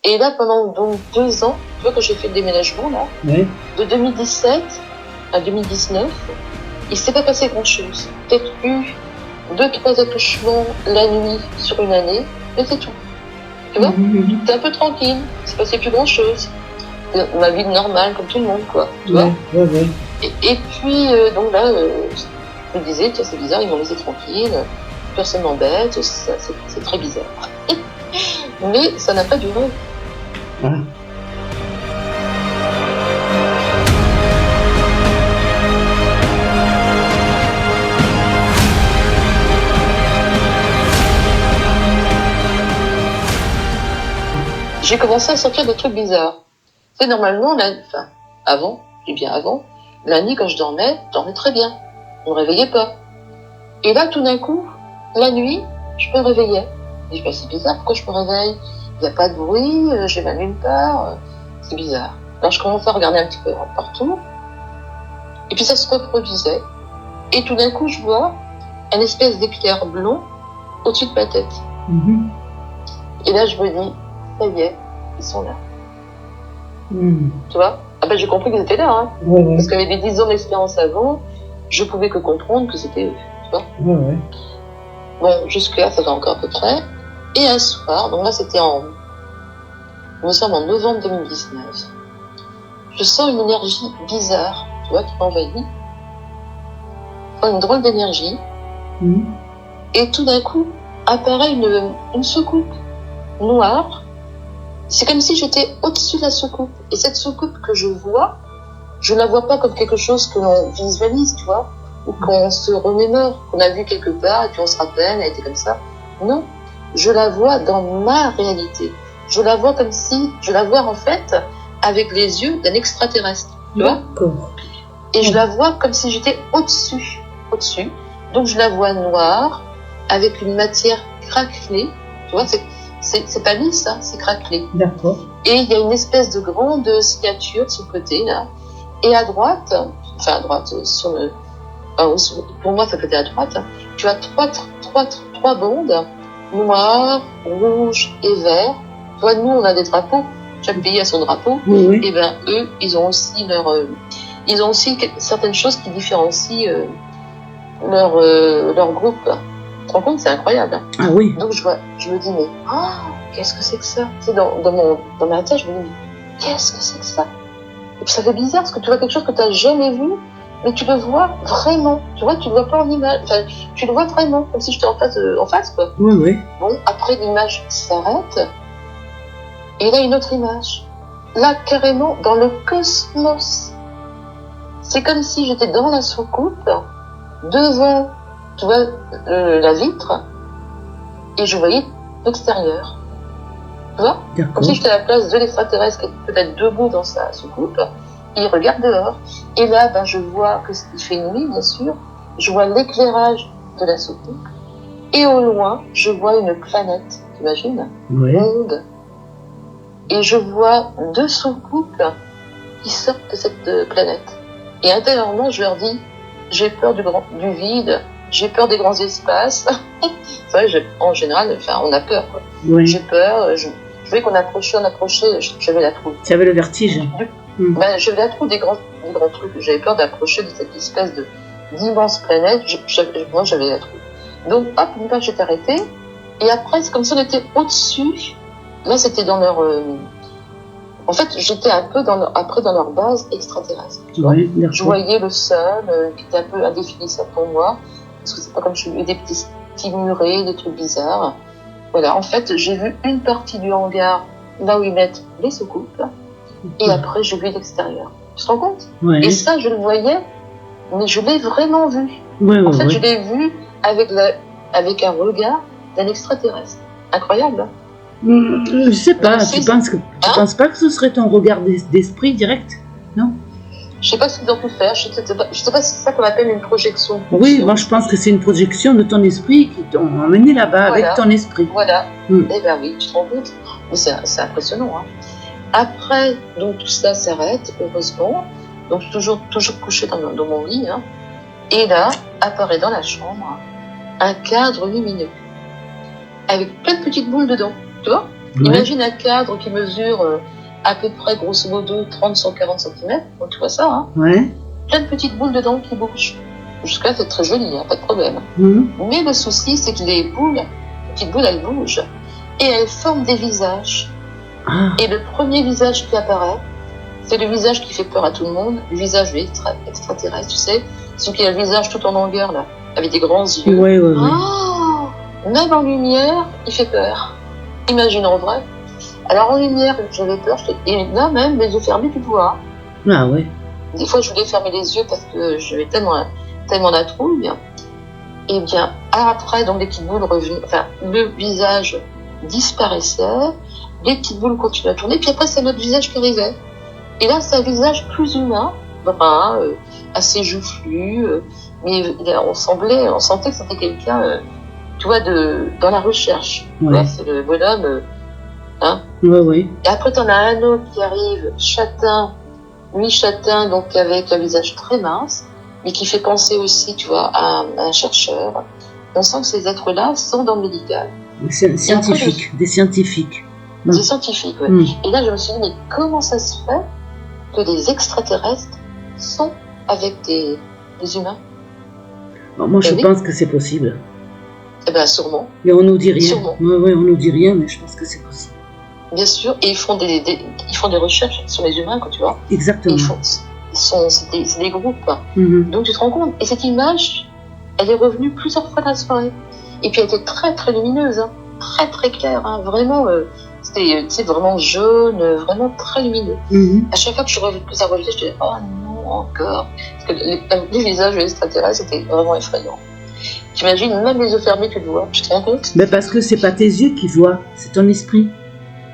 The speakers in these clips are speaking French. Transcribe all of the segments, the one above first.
Et là, pendant donc 2 ans, tu vois, quand j'ai fait le déménagement, là, Oui. de 2017 à 2019, il s'est pas passé grand-chose. Peut-être eu 2-3 accouchements la nuit sur une année, mais c'est tout. Tu vois, T'es un peu tranquille, il s'est passé plus grand-chose. Ma vie normale, comme tout le monde, quoi. Tu vois. Ouais. Et puis, donc là, je me disais, tiens, c'est bizarre, ils m'ont laissé tranquille, personne m'embête, c'est très bizarre. Mais ça n'a pas duré. Ah. J'ai commencé à sentir des trucs bizarres. Tu sais, normalement, avant, la nuit, quand je dormais très bien. Je me réveillais pas. Et là, tout d'un coup, la nuit, je me réveillais. Et je me dis, c'est bizarre, pourquoi je me réveille? Il n'y a pas de bruit, j'ai mal nulle part, c'est bizarre. Alors je commençais à regarder un petit peu partout, et puis ça se reproduisait. Et tout d'un coup, je vois un espèce d'éclair blond au-dessus de ma tête. Et là, je me dis, ça y est, ils sont là. Tu vois? Ah ben, j'ai compris qu'ils étaient là, hein. Ouais. Parce qu'avec les 10 ans d'expérience avant, je pouvais que comprendre que c'était eux, tu vois? Ouais. Bon, jusque-là, ça va encore à peu près. Et un soir, donc là, nous sommes en novembre 2019, je sens une énergie bizarre, tu vois, qui m'envahit. Une drôle d'énergie. Et tout d'un coup, apparaît une soucoupe noire. C'est comme si j'étais au-dessus de la soucoupe. Et cette soucoupe que je vois, je la vois pas comme quelque chose que l'on visualise, tu vois, ou qu'on se remémore, qu'on a vu quelque part et puis on se rappelle, elle était comme ça. Non, je la vois dans ma réalité. Je la vois comme si, je la vois en fait avec les yeux d'un extraterrestre, tu vois. Et je la vois comme si j'étais au-dessus. Donc je la vois noire, avec une matière craquelée, tu vois, c'est pas lisse, hein, c'est craquelé. D'accord. Et il y a une espèce de grande signature sur le côté, là. Et à droite, pour moi ça peut être à droite, hein, tu as trois bandes, noires, rouges et vert. Tu vois, nous on a des drapeaux, chaque pays a son drapeau. Oui. Et ben eux, ils ont aussi certaines choses qui différencient leur groupe. Tu te rends compte, c'est incroyable. Hein. Ah oui. Donc je me dis, mais qu'est-ce que c'est que ça? Tu sais, dans ma tête, je me dis, mais qu'est-ce que c'est que ça? Et puis ça fait bizarre, parce que tu vois quelque chose que tu n'as jamais vu, mais tu le vois vraiment. Tu vois, tu le vois pas en image. Enfin, tu le vois vraiment, comme si j'étais en face, quoi. Oui. Bon, après l'image s'arrête, et là, une autre image. Là, carrément, dans le cosmos. C'est comme si j'étais dans la soucoupe, devant, tu vois, la vitre, et je voyais l'extérieur. Tu vois? Comme si j'étais à la place de l'extraterrestre qui est peut-être debout dans sa soucoupe, et il regarde dehors. Et là, ben, je vois qu'il fait nuit, bien sûr, je vois l'éclairage de la soucoupe, et au loin, je vois une planète, t'imagines? Ronde. Et je vois 2 soucoupes qui sortent de cette planète. Et intérieurement, je leur dis, j'ai peur du vide, j'ai peur des grands espaces. C'est vrai, en général, on a peur, quoi. Oui. J'ai peur, je voyais qu'on approchait, j'avais la trouille. Tu avais le vertige. J'avais la trouille des grands trucs. J'avais peur d'approcher de cette espèce d'immense planète. Moi, j'avais la trouille. Donc, hop, une page s'est arrêtée. Et après, c'est comme si on était au-dessus. Là, c'était dans leur... En fait, j'étais un peu dans leur base extraterrestre. Tu vois, je voyais le sol qui était un peu indéfinissable pour moi, parce que c'est pas comme je vu des petits murets, des trucs bizarres. Voilà, en fait, j'ai vu une partie du hangar, là où ils mettent les soucoupes, et après, j'ai vu l'extérieur. Tu te rends compte? Et ça, je le voyais, mais je l'ai vraiment vu. En fait, je l'ai vu avec un regard d'un extraterrestre. Incroyable, hein? Je sais pas, tu penses pas que ce serait ton regard d'esprit direct? Non? Je sais pas ce qu'ils ont pu faire, je sais pas si c'est ça qu'on appelle une projection. Oui, moi je pense que c'est une projection de ton esprit qui t'ont emmené là-bas avec ton esprit. Voilà. Eh ben oui, tu te rends compte? Mais c'est impressionnant, hein. Après, donc tout ça s'arrête, heureusement. Donc toujours couché dans mon lit, hein. Et là, apparaît dans la chambre un cadre lumineux. Avec plein de petites boules dedans, tu vois? Ouais. Imagine un cadre qui mesure à peu près, grosso modo, 30-140 cm. Donc tu vois ça, hein. Ouais. Plein de petites boules dedans qui bougent. Jusque-là, c'est très joli, hein, pas de problème. Mhm. Mais le souci, c'est que les petites boules, elles bougent. Et elles forment des visages. Ah. Et le premier visage qui apparaît, c'est le visage qui fait peur à tout le monde, le visage extraterrestre, tu sais, celui qui a le visage tout en longueur, là, avec des grands yeux. Ouais, ouais, ouais. Oh, même en lumière, il fait peur. Imagine en vrai. Alors en lumière, j'avais peur, et là même, les yeux fermés, tu vois. Ah ouais. Des fois, je voulais fermer les yeux parce que j'avais tellement la trouille. Et bien, après, donc les petites boules revenaient, enfin, le visage disparaissait, les petites boules continuaient à tourner, puis après, c'est notre visage qui arrivait. Et là, c'est un visage plus humain, brun, assez joufflu, mais on sentait que c'était quelqu'un, tu vois, dans la recherche. Ouais. Tu vois, c'est le bonhomme, hein. Ouais, ouais. Et après, t'en as un autre qui arrive, châtain, mi-châtain, donc avec un visage très mince, mais qui fait penser aussi, tu vois, à un chercheur. On sent que ces êtres-là sont dans le médical. Scientifiques, des scientifiques. Des scientifiques, ouais. Mm. Et là, je me suis dit, mais comment ça se fait que des extraterrestres sont avec des humains? Moi, je oui. pense que c'est possible. Eh bien, sûrement. Mais on nous dit rien. Sûrement. Ouais, on nous dit rien, mais je pense que c'est possible. Bien sûr. Et ils font des recherches sur les humains, quand tu vois. Exactement. C'est des groupes, quoi. Mm-hmm. Donc, tu te rends compte. Et cette image, elle est revenue plusieurs fois dans la soirée. Et puis, elle était très, très lumineuse, hein. Très, très claire, hein. Vraiment, c'était vraiment jaune, vraiment très lumineux. Mm-hmm. À chaque fois que ça revenait, je disais, oh non, encore. Parce que les visages extraterrestres, c'était vraiment effrayant. T'imagines, même les yeux fermés, tu le vois. Tu te rends compte? Mais parce que c'est pas tes yeux qui voient, c'est ton esprit.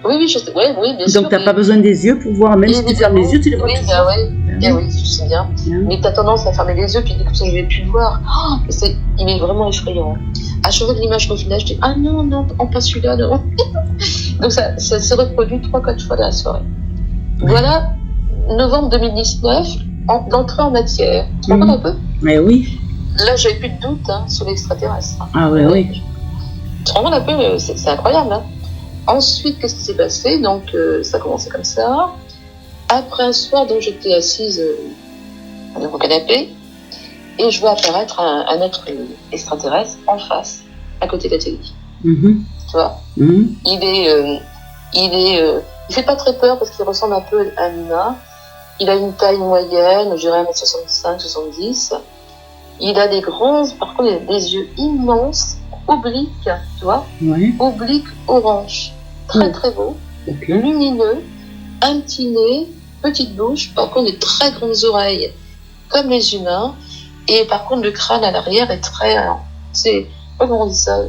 Oui, je sais. Oui, bien sûr. Donc t'as pas besoin des yeux pour voir, même si tu fermes les yeux, tu les vois. Oui, toujours. oui, je sais bien. Bien. Mais t'as tendance à fermer les yeux, puis comme ça, je vais plus le voir. Oh, il est vraiment effrayant. À chaque fois que l'image revenait, je dis, ah non, pas celui-là, non. Donc ça s'est reproduit 3-4 fois dans la soirée. Voilà, novembre 2019, d'entrée en matière. Tu te rends compte un peu? Mais oui. Là, j'avais plus de doute, hein, sur l'extraterrestre. Ah ouais, oui. Tu te rends compte un peu, c'est incroyable, hein. Ensuite, qu'est-ce qui s'est passé? Donc, ça a commencé comme ça. Après un soir, donc j'étais assise dans mon canapé et je vois apparaître un être extraterrestre en face, à côté de la télé. Mm-hmm. Tu vois? Mm-hmm. Il fait pas très peur parce qu'il ressemble un peu à un humain. Il a une taille moyenne, je dirais 1m65-70. Il a par contre, il a des yeux immenses, obliques, tu vois? Ouais. Obliques orange. Très très beau, okay. Lumineux, un petit nez, petite bouche, par contre des très grandes oreilles, comme les humains, et par contre le crâne à l'arrière est comment on dit ça,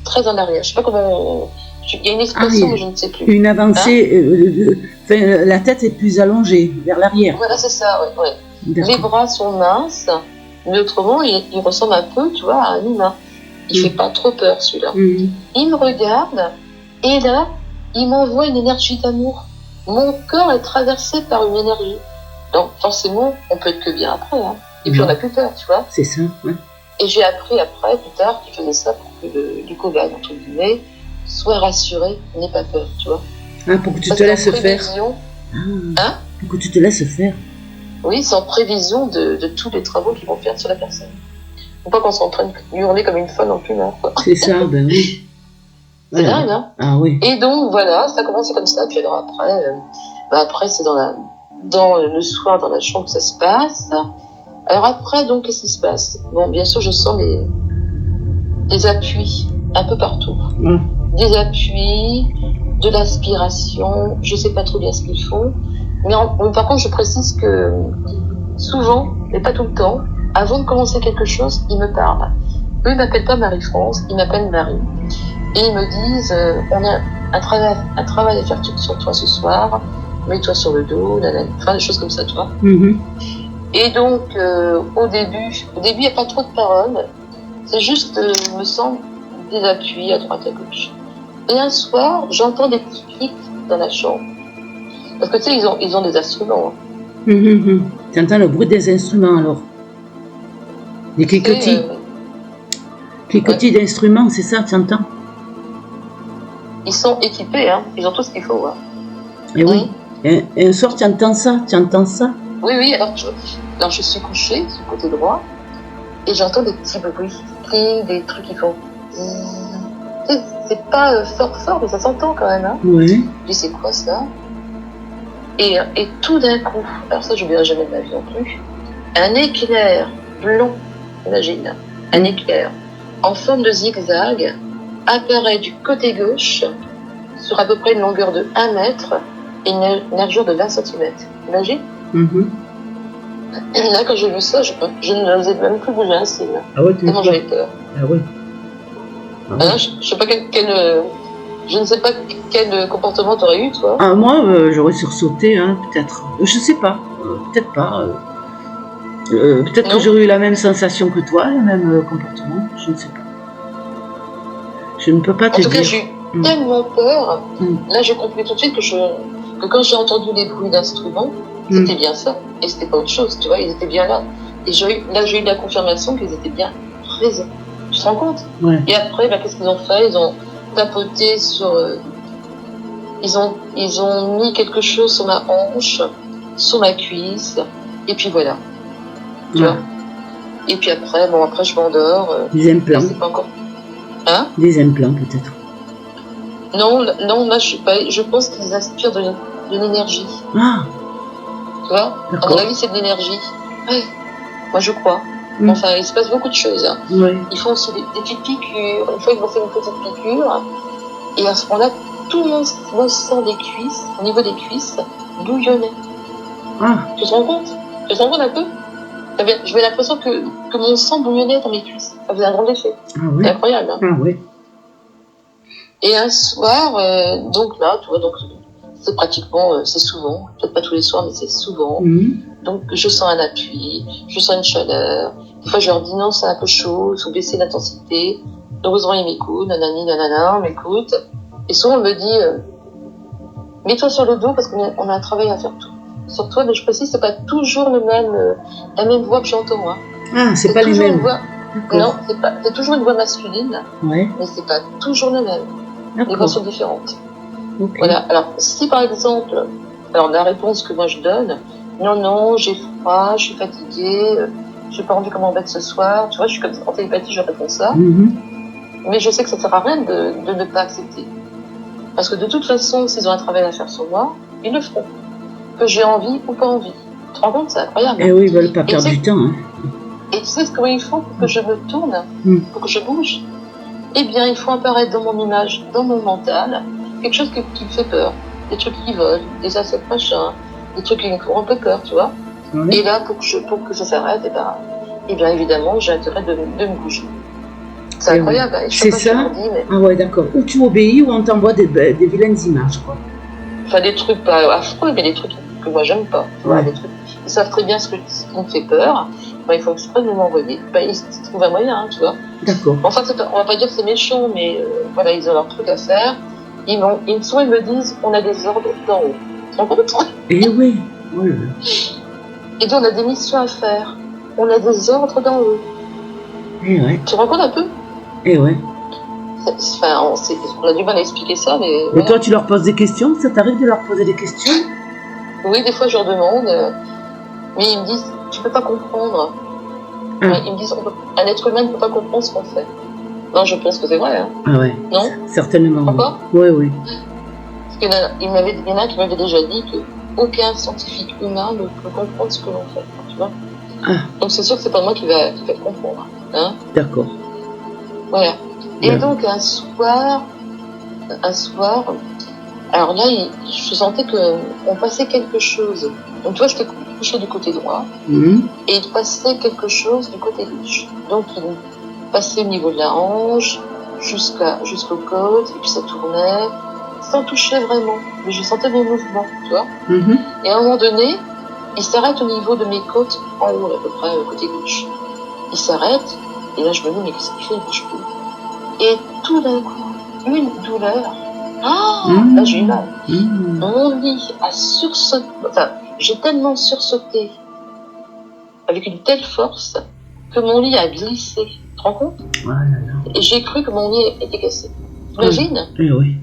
très en arrière, je sais pas comment, il y a une expression mais je ne sais plus. Une avancée, la tête est plus allongée, vers l'arrière. Voilà, c'est ça, ouais. Les bras sont minces, mais autrement il ressemble un peu, tu vois, à un humain. Il fait pas trop peur celui-là. Il me regarde, et là, il m'envoie une énergie d'amour. Mon corps est traversé par une énergie. Donc, forcément, on peut être que bien après. Hein. Et puis, on n'a plus peur, tu vois. C'est ça, ouais. Et j'ai appris après, plus tard, qu'il faisait ça pour que le cobaye, entre guillemets, soit rassuré, n'ait pas peur, tu vois. Ah, pour que tu te laisses faire. Hein? Pour que tu te laisses faire. Oui, c'est en prévision de tous les travaux qu'ils vont faire sur la personne. Faut pas qu'on soit en train de hurler comme une folle en fumeur, quoi. C'est ça, ben oui. C'est dingue, hein? Ah oui. Et donc, voilà, ça a commencé comme ça. Puis alors après, c'est dans le soir, dans la chambre que ça se passe. Alors après, donc, qu'est-ce qui se passe? Bon, bien sûr, je sens des appuis un peu partout. Des appuis, de l'aspiration. Je sais pas trop bien ce qu'ils font. Mais par contre, je précise que souvent, mais pas tout le temps, avant de commencer quelque chose, ils me parlent. Eux, ils m'appellent pas Marie-France, ils m'appellent Marie. Et ils me disent, on a un travail à faire sur toi ce soir, mets-toi sur le dos, enfin des choses comme ça, tu vois. Mm-hmm. Et donc, au début, il n'y a pas trop de paroles, c'est juste, me semble, des appuis à droite à gauche. Et un soir, j'entends des petits clics dans la chambre. Parce que tu sais, ils ont des instruments. Hein. Mm-hmm. Tu entends le bruit des instruments alors? Des cliquetis. Cliquetis d'instruments, c'est ça, tu entends? Ils sont équipés, hein. Ils ont tout ce qu'il faut. Hein. Et oui. Et un soir, tu entends ça. Oui, alors je suis couchée sur le côté droit et j'entends des petits bruits, des trucs qui font. C'est pas fort, mais ça s'entend quand même. Hein. Oui. Je dis, c'est quoi ça? Et tout d'un coup, alors ça, je n'oublierai jamais de ma vie non plus, un éclair blanc, imagine, un éclair en forme de zigzag apparaît du côté gauche sur à peu près une longueur de 1 mètre et une largeur de 20 cm. Imagine? Et là, quand j'ai vu ça, je n'osais même plus bouger un cil. Ah ouais, tu tellement j'avais peur. Ah ouais. Alors, je sais pas je ne sais pas quel comportement tu aurais eu, toi. Ah, moi, j'aurais sursauté, hein, peut-être. Je sais pas. Peut-être pas. Peut-être que j'aurais eu la même sensation que toi, le même comportement. Je ne sais pas. Je ne peux pas te dire. En tout cas, j'ai eu tellement peur. Là, j'ai compris tout de suite que quand j'ai entendu les bruits d'instruments, c'était bien ça. Et c'était pas autre chose, tu vois, ils étaient bien là. Et j'ai eu la confirmation qu'ils étaient bien présents. Tu te rends compte? Ouais. Et après, qu'est-ce qu'ils ont fait? Ils ont tapoté sur... ils ont mis quelque chose sur ma hanche, sur ma cuisse, et puis voilà. Tu vois? Et puis après, je m'endors. Des implants. C'est pas encore... Hein? Des implants, peut-être. Non, là, je pense qu'ils aspirent de l'énergie. Ah! Tu vois? À mon avis, c'est de l'énergie. Ouais. Moi, je crois. Enfin, il se passe beaucoup de choses. Hein. Ouais. Ils font aussi des petites piqûres. Une fois, ils m'ont fait une petite piqûre. Et à ce moment-là, tout mon sang des cuisses, au niveau des cuisses, bouillonnait. Ah. Tu te rends compte? Tu te rends compte un peu? J'avais l'impression que mon sang bouillonnait dans mes cuisses. Ça faisait un grand effet. Ah oui. C'est incroyable. Hein. Ah oui. Et un soir, donc là, tu vois, c'est pratiquement, c'est souvent, peut-être pas tous les soirs, mais c'est souvent. Donc je sens un appui, je sens une chaleur. Des fois je leur dis non, c'est un peu chaud, il faut baisser l'intensité. Heureusement ils m'écoutent, nanani, nanana, on m'écoute. Et souvent on me dit, mets-toi sur le dos parce qu'on a un travail à faire tout. Sur toi, mais je précise, c'est pas toujours la même voix que j'entends. Hein. Ah, c'est pas les mêmes. Non, c'est toujours une voix masculine, ouais. Mais c'est pas toujours le même. Les voix sont différentes. Okay. Voilà. Alors, si par exemple, la réponse que moi je donne, non, j'ai froid, je suis fatiguée, j'ai pas envie qu'on m'embête ce soir, tu vois, je suis comme ça, en télépathie, je réponds ça. Mais je sais que ça sert à rien de ne pas accepter. Parce que de toute façon, s'ils ont un travail à faire sur moi, ils le feront. Que j'ai envie ou pas envie. Tu te rends compte, c'est incroyable. Et oui, ils veulent pas perdre du temps. Hein. Et tu sais comment ils font pour que je me tourne, pour que je bouge? Eh bien, il faut apparaître dans mon image, dans mon mental, quelque chose qui me fait peur. Des trucs qui volent, des insectes machins, des trucs qui me font un peu peur, tu vois. Et là, pour que ça s'arrête, eh bien, évidemment, j'ai intérêt de me bouger. C'est incroyable. Hein. C'est ça? Ah ouais, d'accord. Ou tu obéis ou on t'envoie des vilaines images, quoi. Enfin, des trucs pas affreux, mais des trucs que moi, j'aime pas. Ouais. Des trucs, ils savent très bien ce qui me fait peur. Il faut exprès de m'envoyer. Ils trouvent un moyen, hein, tu vois. D'accord. Enfin, on va pas dire que c'est méchant, mais voilà, ils ont leur truc à faire. Ils me disent, on a des ordres d'en haut. Tu te rends compte? Eh oui. Oui. Et donc, on a des missions à faire. On a des ordres d'en haut. Eh ouais. Tu te rends compte un peu? Eh ouais. Enfin, on a du mal à expliquer ça, mais... Et toi, tu leur poses des questions? Ça t'arrive de leur poser des questions? Oui, des fois, je leur demande. Mais ils me disent, tu peux pas comprendre. Ils me disent, un être humain ne peut pas comprendre ce qu'on fait. Non, je pense que c'est vrai. Hein. Ah ouais. Non? Certainement. Encore? Oui. Parce qu'il y en a qui m'avaient déjà dit qu'aucun scientifique humain ne peut comprendre ce que l'on fait. Tu vois? Donc c'est sûr que c'est pas moi qui va comprendre. Hein? D'accord. Voilà. Et donc un soir, alors là, je sentais qu'on passait quelque chose. Donc tu vois, j'étais couchée du côté droit, et il passait quelque chose du côté gauche. Donc il passait au niveau de la hanche, jusqu'aux côtes, et puis ça tournait, sans toucher vraiment. Mais je sentais mes mouvements, tu vois. Et à un moment donné, il s'arrête au niveau de mes côtes, en haut à peu près, côté gauche. Il s'arrête, et là je me dis, mais qu'est-ce qu'il fait, il bouge plus. Et tout d'un coup, une douleur. Là j'ai eu mal. Mon lit a sursauté, enfin, j'ai tellement sursauté, avec une telle force, que mon lit a glissé. Tu te rends compte? Et j'ai cru que mon lit était cassé. T'imagines? Oui.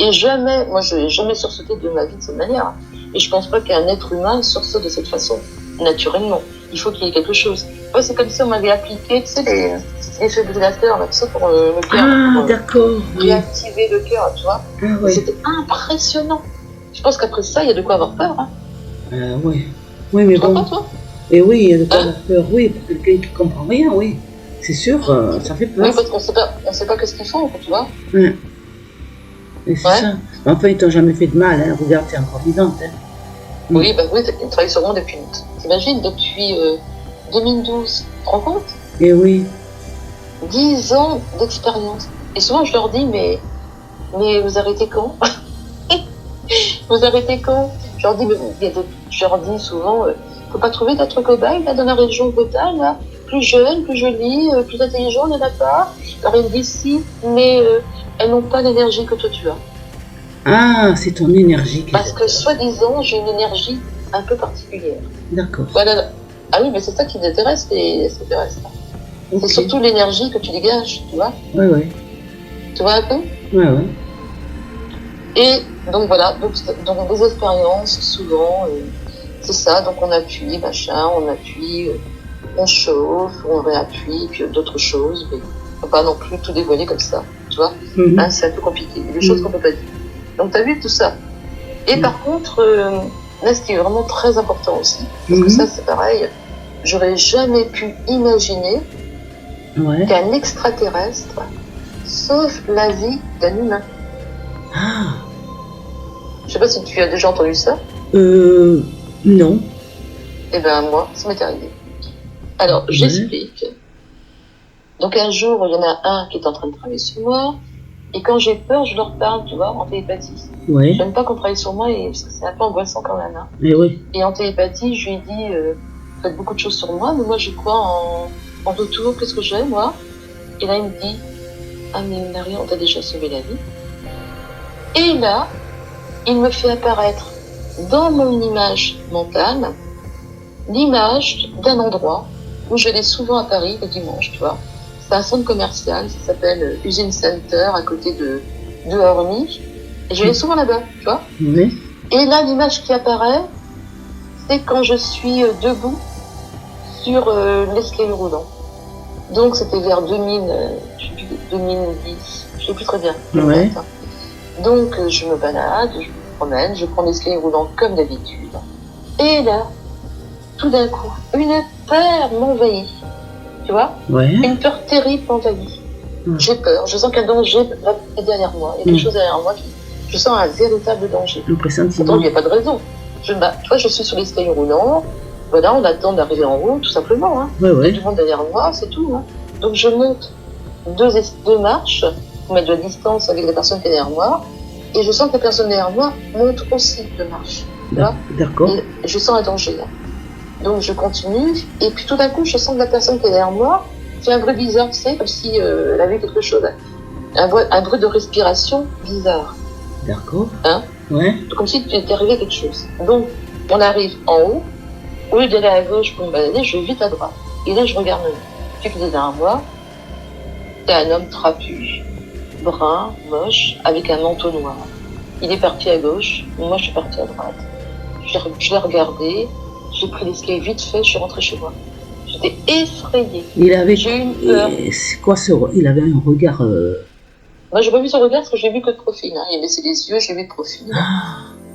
Et jamais, moi je n'ai jamais sursauté de ma vie de cette manière. Et je pense pas qu'un être humain sursaute de cette façon, naturellement. Il faut qu'il y ait quelque chose. Moi, c'est comme si on m'avait appliqué, tu sais, les défibrillateurs, là, tu sais, pour le cœur. Ah, d'accord. Oui. Réactiver le cœur, tu vois. Ah, oui. C'était impressionnant. Je pense qu'après ça, il y a de quoi avoir peur. Hein. Oui. Oui, mais tu bon. Vois pas, toi Et oui, il y a de quoi avoir peur. Oui, pour quelqu'un qui comprend rien, oui. C'est sûr, ça fait peur. Oui, parce qu'on sait pas qu'est-ce qu'ils font, tu vois. Ouais. Et c'est ça. Enfin, ils t'ont jamais fait de mal, hein. Regarde, t'es encore vivante, hein. Oui, bah oui, ils travaillent sur moi depuis, t'imagines, depuis 2012. Tu te rends compte? Et oui. 10 ans d'expérience. Et souvent, je leur dis, mais vous arrêtez quand? Vous arrêtez quand? Je leur dis, je leur dis souvent, faut pas trouver d'autres cobayes, là, dans la région Bretagne, là, plus jeune, plus jolie, plus intelligent, il n'y en a pas. Alors, ils me disent si, mais elles n'ont pas l'énergie que toi tu as. Ah, c'est ton énergie. Parce que, soi-disant, j'ai une énergie un peu particulière. D'accord. Voilà. Ah oui, mais c'est ça qui t'intéresse, les extraterrestres. Okay. C'est surtout l'énergie que tu dégages, tu vois. Oui, oui. Tu vois un peu? Oui, oui. Et donc voilà, donc des expériences, souvent, c'est ça, donc on appuie, machin, on appuie, on chauffe, on réappuie, puis d'autres choses, mais on ne peut pas non plus tout dévoiler comme ça, tu vois. Hein, c'est un peu compliqué, il y a des choses qu'on ne peut pas dire. Donc tu as vu tout ça. Et par contre, là ce qui est vraiment très important aussi, parce que ça c'est pareil, j'aurais jamais pu imaginer qu'un extraterrestre sauve la vie d'un humain. Ah. Je sais pas si tu as déjà entendu ça. Non. Eh ben moi, ça m'est arrivé. Alors, j'explique. Donc un jour, il y en a un qui est en train de travailler sur moi, et quand j'ai peur, je leur parle, tu vois, en télépathie. Ouais. J'aime pas qu'on travaille sur moi, parce que c'est un peu angoissant quand même. Hein. Et oui. Et en télépathie, je lui ai dit, faites beaucoup de choses sur moi, mais moi j'ai quoi en retour, qu'est-ce que j'ai, moi? Et là, il me dit, ah mais Marie, on t'a déjà sauvé la vie. Et là, il me fait apparaître dans mon image mentale l'image d'un endroit où je vais souvent à Paris le dimanche, tu vois. C'est un centre commercial, ça s'appelle Usine Center, à côté de Orly. Et je vais souvent là-bas, tu vois. Oui. Et là, l'image qui apparaît, c'est quand je suis debout sur l'escalier roulant. Donc, c'était vers 2010, je sais plus très bien. Ouais. Donc, je me balade, je me promène, je prends l'escalier roulant comme d'habitude. Et là, tout d'un coup, une peur m'envahit. Tu vois? Ouais. Une peur terrible m'envahit. J'ai peur, je sens qu'un danger va être derrière moi. Il y a quelque chose derrière moi, je sens un véritable danger. Le pressentiment. Pourtant, il n'y a pas de raison. Tu vois, je suis sur l'escalier roulant, voilà, on attend d'arriver en haut, tout simplement. Hein. Ouais, ouais. Il y a du monde derrière moi, c'est tout. Hein. Donc, je monte deux marches, pour mettre de la distance avec la personne qui est derrière moi, et je sens que la personne derrière moi monte aussi de marche. D'accord. Je sens un danger. Hein. Donc je continue, et puis tout d'un coup, je sens que la personne qui est derrière moi fait un bruit bizarre, tu sais, comme si elle avait quelque chose, un bruit de respiration bizarre. D'accord. Hein? Ouais. Comme si il était arrivé quelque chose. Donc, on arrive en haut, au lieu d'aller à gauche pour me balader, je vais vite à droite. Et là, je regarde le type qui est derrière moi, c'est un homme trapu, brun, moche, avec un manteau noir. Il est parti à gauche, moi je suis partie à droite. Je l'ai regardé, j'ai pris l'escalier vite fait, je suis rentrée chez moi. J'étais effrayée. J'ai eu une peur. C'est quoi ce... Il avait un regard... Moi, j'ai pas vu son regard parce que j'ai vu que de profil. Hein. Il a baissé les yeux, j'ai vu de profil.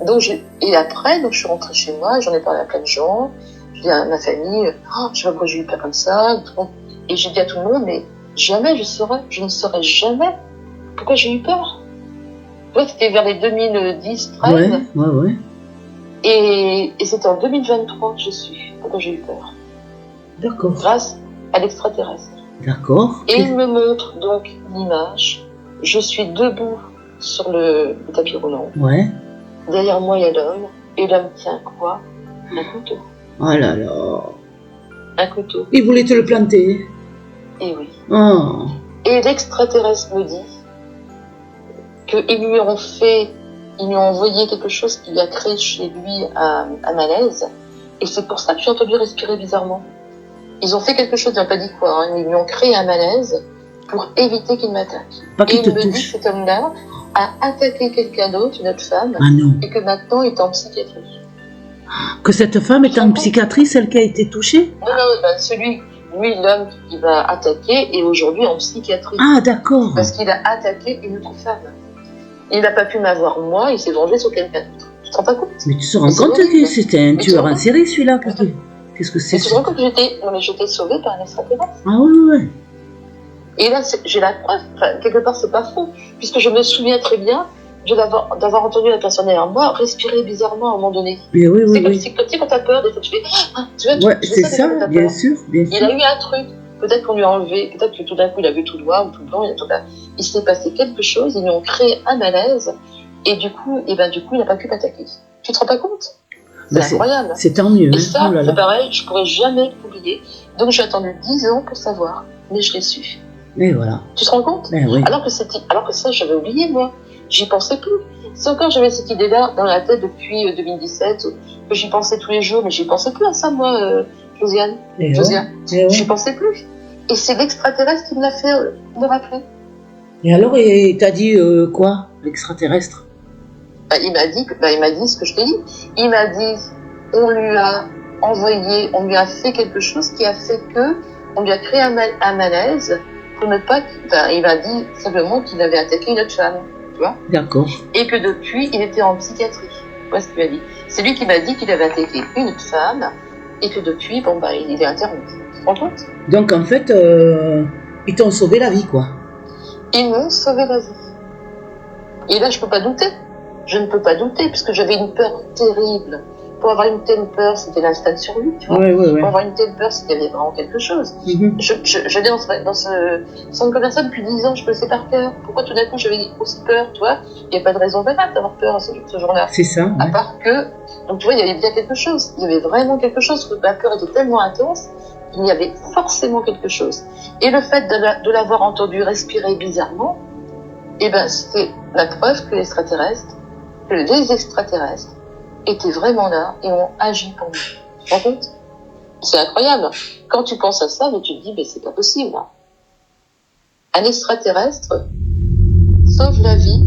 Donc, et après, donc, je suis rentrée chez moi, j'en ai parlé à plein de gens. Je dis à ma famille, je sais pas pourquoi j'ai eu peur comme ça. Et j'ai dit à tout le monde, mais jamais je ne saurais jamais pourquoi j'ai eu peur. Tu vois, c'était vers les 2010-13. Ouais. Et c'était en 2023 que je suis. Pourquoi j'ai eu peur? D'accord. Grâce à l'extraterrestre. D'accord. Et il me montre donc l'image. Je suis debout sur le tapis roulant. Ouais. Derrière moi, il y a l'homme. Et l'homme tient quoi? Un couteau. Oh là là. Un couteau. Il voulait te le planter. Et oui. Oh. Et l'extraterrestre me dit qu'ils lui ont envoyé quelque chose qui lui a créé chez lui un malaise. Et c'est pour ça que j'ai entendu respirer bizarrement. Ils ont fait quelque chose, ils n'ont pas dit quoi, hein. Ils lui ont créé un malaise pour éviter qu'il m'attaque. Pas qu'il et te il me dit, touche. cet homme-là, a attaqué quelqu'un d'autre, une autre femme, Ah non. et que maintenant il est en psychiatrie. Que cette femme est en psychiatrie, celle qui a été touchée? Non, lui, l'homme qui m'a attaqué, est aujourd'hui en psychiatrie. Ah, d'accord. Parce qu'il a attaqué une autre femme. Il n'a pas pu m'avoir moi, il s'est vengé sur quelqu'un d'autre. Tu te rends pas compte? Mais tu te rends compte que c'était un tueur en série, celui-là? Qu'est-ce que c'est? Tu te rends compte que j'étais sauvée par un extraterrestre? Ah ouais. Et là, j'ai la preuve, enfin, quelque part, c'est pas faux, puisque je me souviens très bien d'avoir entendu la personne derrière moi respirer bizarrement à un moment donné. Mais oui. C'est comme si quand t'as peur, des fois tu fais, ah, tu vois, ouais, c'est ça, bien sûr. Il a eu un truc, peut-être qu'on lui a enlevé, peut-être que tout d'un coup il a vu tout noir ou tout blanc, il s'est passé quelque chose, ils lui ont créé un malaise, et du coup, il n'a pas pu m'attaquer. Tu te rends pas compte? C'est incroyable. C'est tant mieux. Et ça, c'est pareil, je pourrais jamais l'oublier. Donc j'ai attendu 10 ans pour savoir, mais je l'ai su. Et voilà. Tu te rends compte? Oui. Alors que ça, j'avais oublié, moi. J'y pensais plus. C'est encore, j'avais cette idée-là dans la tête depuis 2017, que j'y pensais tous les jours, mais j'y pensais plus à ça, moi, Josiane. J'y pensais plus. Et c'est l'extraterrestre qui me l'a fait me rappeler. Et alors, il t'a dit quoi, l'extraterrestre? Il m'a dit ce que je t'ai dit. Il m'a dit, on lui a fait quelque chose qui a fait que, on lui a créé un malaise pour ne pas, il m'a dit simplement qu'il avait attaqué une autre femme, tu vois. D'accord. Et que depuis, il était en psychiatrie. Voilà ce qu'il m'a dit. C'est lui qui m'a dit qu'il avait attaqué une autre femme et que depuis, il est interné. Tu te rends compte? Donc en fait, ils t'ont sauvé la vie, quoi. Ils m'ont sauvé la vie. Et là, je peux pas douter. Je ne peux pas douter, puisque j'avais une peur terrible. Pour avoir une telle peur, c'était l'instinct de survie, tu vois. Ouais. Pour avoir une telle peur, c'est qu'il y avait vraiment quelque chose. Je l'ai dans ce centre commercial depuis 10 ans, je le sais par cœur. Pourquoi tout d'un coup j'avais aussi peur, tu vois? Il n'y a pas de raison valable d'avoir peur ce jour-là. C'est ça. À part que, donc tu vois, il y avait bien quelque chose. Il y avait vraiment quelque chose, que la peur était tellement intense, il y avait forcément quelque chose. Et le fait de l'avoir entendu respirer bizarrement, c'était la preuve que les extraterrestres étaient vraiment là et ont agi pour nous. Tu te rends compte? C'est incroyable. Quand tu penses à ça, mais tu te dis, c'est pas possible. Un extraterrestre sauve la vie